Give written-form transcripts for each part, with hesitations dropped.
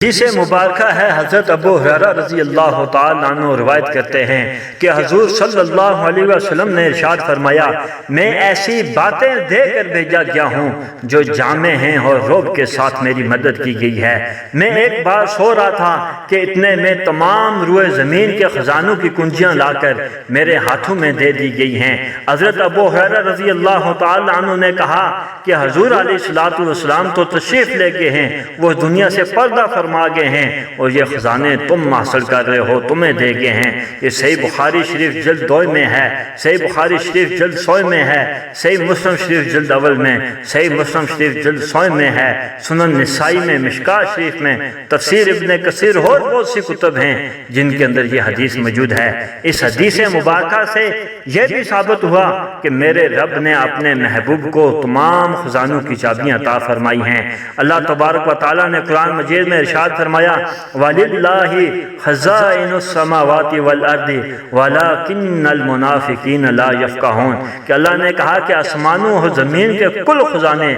جسے مبارکہ ہے حضرت ابو ہریرہ رضی اللہ تعالیٰ عنہ روایت کرتے ہیں کہ حضور صلی اللہ علیہ وسلم نے ارشاد فرمایا، میں ایسی باتیں دے کر بھیجا گیا ہوں جو جامع ہیں اور رعب کے ساتھ میری مدد کی گئی ہے۔ میں ایک بار سو رہا تھا کہ اتنے میں تمام روئے زمین کے خزانوں کی کنجیاں لا کر میرے ہاتھوں میں دے دی گئی ہیں۔ حضرت ابو ہریرہ رضی اللہ تعالیٰ عنہ نے کہا کہ حضور علیہ السلام تو تشریف لے گئے ہیں، وہ دنیا سے پردہ فرما گئے ہیں اور یہ خزانے تم حاصل کر رہے ہو، تمہیں دے گئے ہیں۔ یہ صحیح بخاری شریف جلد 2 میں ہے، صحیح بخاری شریف جلد 100 میں ہے، صحیح مسلم شریف جلد اول میں، صحیح مسلم شریف جلد 100 میں ہے، سنن نسائی میں، مشکاۃ شریف میں، تفسیر ابن کثیر اور بہت سی کتب ہیں جن کے اندر یہ حدیث موجود ہے۔ اس حدیث مبارکہ سے یہ بھی ثابت ہوا کہ میرے رب نے اپنے محبوب کو تمام خزانوں کی چابیاں عطا فرمائی ہیں۔ اللہ تبارک و تعالیٰ نے قرآن مجید میں ارشاد فرمایا، وَلِلَّهِ خَزَائِنُ السَّمَاوَاتِ وَالْأَرْضِ وَلَكِنَّ الْمُنَافِقِينَ لَا يَفْقَهُونَ کہ اللہ نے کہا کہ آسمانوں اور زمین کے کل خزانے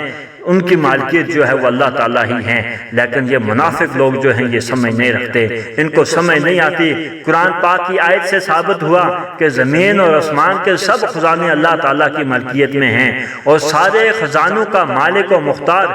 ان کی مالکیت جو ہے وہ اللہ تعالیٰ ہی ہیں، لیکن یہ منافق لوگ جو ہیں یہ سمجھ نہیں رکھتے، ان کو سمجھ نہیں آتی۔ قرآن پاک کی آیت سے ثابت ہوا کہ زمین اور آسمان کے سب خزانے اللہ تعالیٰ کی ملکیت میں ہیں اور سارے خزانوں کا مالک و مختار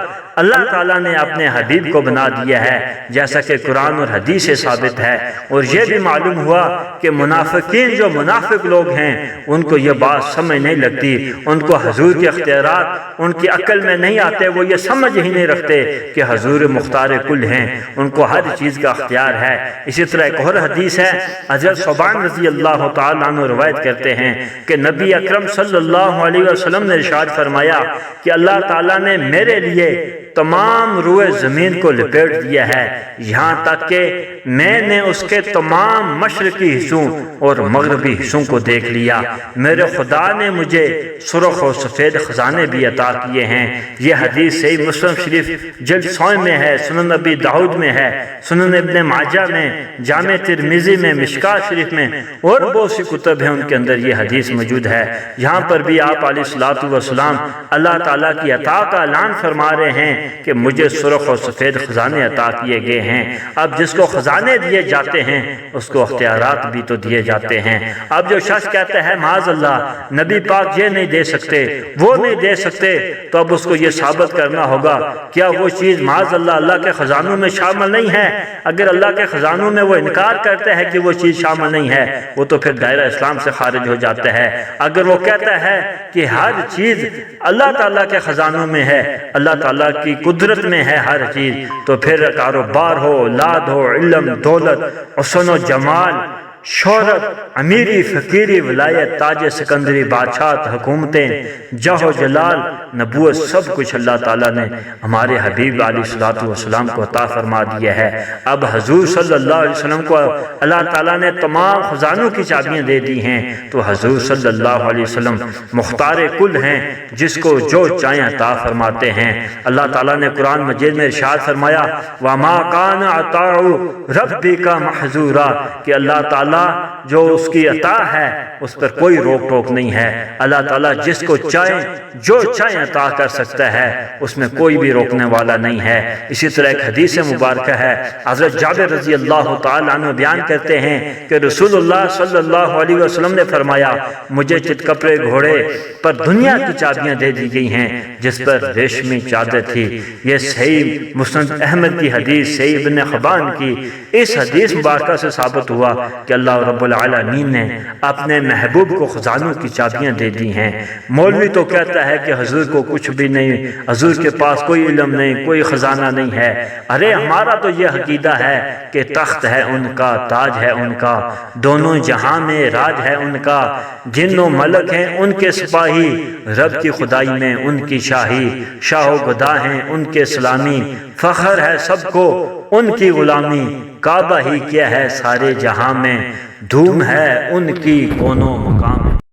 اللہ تعالیٰ نے اپنے حبیب کو بنا دیا ہے، جیسا کہ قرآن اور حدیث سے ثابت ہے۔ اور یہ بھی معلوم ہوا کہ منافقین جو منافق لوگ ہیں ان کو یہ بات سمجھ نہیں لگتی، ان کو حضور کے اختیارات ان کی عقل میں نہیں آتے، وہ یہ سمجھ ہی نہیں رکھتے کہ حضور مختار کل ہیں، ان کو ہر چیز کا اختیار ہے۔ اسی طرح ایک اور حدیث ہے، حضرت ثوبان رضی اللہ تعالیٰ عنہ روایت کرتے ہیں کہ نبی اکرم صلی اللہ علیہ وسلم نے ارشاد فرمایا کہ اللہ تعالیٰ نے میرے لیے تمام روئے زمین کو لپیٹ دیا ہے، یہاں تک کہ میں نے اس کے تمام مشرقی حصوں اور مغربی حصوں کو دیکھ لیا۔ میرے خدا نے مجھے سرخ اور سفید خزانے بھی عطا کیے ہیں۔ یہ حدیث صحیح مسلم شریف جلد 100 میں ہے، سنن نبی داؤد میں ہے، سنن ابن ماجہ میں، جامع ترمذی میں، مشکاۃ شریف میں اور بہت سی کتب ہیں ان کے اندر یہ حدیث موجود ہے۔ یہاں پر بھی آپ علیہ الصلوۃ والسلام اللہ تعالیٰ کی عطا کا اعلان فرما رہے ہیں کہ مجھے سرخ اور سفید خزانے عطا کیے گئے ہیں۔ اب جس کو خزانے دیے جاتے ہیں اس کو اختیارات بھی تو دیے جاتے ہیں۔ اب جو شخص کہتا ہے معاذ اللہ نبی پاک یہ نہیں دے سکتے، وہ نہیں دے سکتے، تو اب اس کو یہ ثابت کرنا ہوگا کیا وہ چیز معاذ اللہ اللہ کے خزانوں میں شامل نہیں ہے۔ اگر اللہ کے خزانوں میں وہ انکار کرتا ہے کہ وہ چیز شامل نہیں ہے، وہ تو پھر دائرہ اسلام سے خارج ہو جاتا ہے۔ اگر وہ کہتا ہے کہ ہر چیز اللہ تعالیٰ کے خزانوں میں ہے، اللہ تعالیٰ کی قدرت میں ہے ہر چیز، تو پھر کاروبار ہو، اولاد ہو، علم، دولت، حسن و جمال، شہرت، امیری، فقیری، ولایت، تاج سکندری، بادشاہت، حکومتیں، جاہ و جلال، نبوت، سب کچھ اللہ تعالیٰ نے ہمارے حبیب علیہ الصلوۃ والسلام کو عطا فرما دیا ہے۔ اب حضور صلی اللہ علیہ وسلم کو اللہ تعالیٰ نے تمام خزانوں کی چابیاں دے دی ہیں، تو حضور صلی اللہ علیہ وسلم مختار کل ہیں، جس کو جو چاہیں عطا فرماتے ہیں۔ اللہ تعالیٰ نے قرآن مجید میں ارشاد فرمایا، وَمَا كَانَ عَطَاءُ رَبِّكَ مَحْظُورًا کہ اللہ تعالیٰ جو اس کی عطا ہے اس پر کوئی روک ٹوک نہیں ہے۔ اللہ تعالیٰ جس کو چاہے جو چاہے عطا کر سکتا ہے، اس میں کوئی بھی روکنے والا نہیں ہے۔ اسی طرح ایک حدیث مبارکہ ہے، حضرت جابر رضی اللہ تعالیٰ عنہ بیان کرتے ہیں کہ رسول اللہ صلی اللہ علیہ وسلم نے فرمایا، مجھے چت کپڑے گھوڑے پر دنیا کی چابیاں دے دی گئی ہیں جس پر ریشمی چادر تھی۔ یہ صحیح مسند احمد کی حدیث، صحیح ابن حبان کی اس حدیث مبارکہ سے ثابت ہوا کہ اللہ رب العالمین نے اپنے محبوب کو خزانوں کی چابیاں دے دی ہیں۔ مولوی تو کہتا ہے کہ حضور کو کچھ بھی نہیں، حضور کے پاس کوئی علم نہیں، کوئی خزانہ نہیں ہے۔ ارے ہمارا تو یہ عقیدہ ہے کہ تخت ہے ان کا، تاج ہے ان کا، دونوں جہاں میں راج ہے ان کا، جن و ملک ہیں ان کے سپاہی، رب کی خدائی میں ان کی شاہی، شاہ و گدا ہیں ان کے سلامی، فخر ہے سب کو ان کی غلامی، کعبہ ہی کیا ہے سارے جہاں میں، دھوم ہے ان کی کونوں مقام۔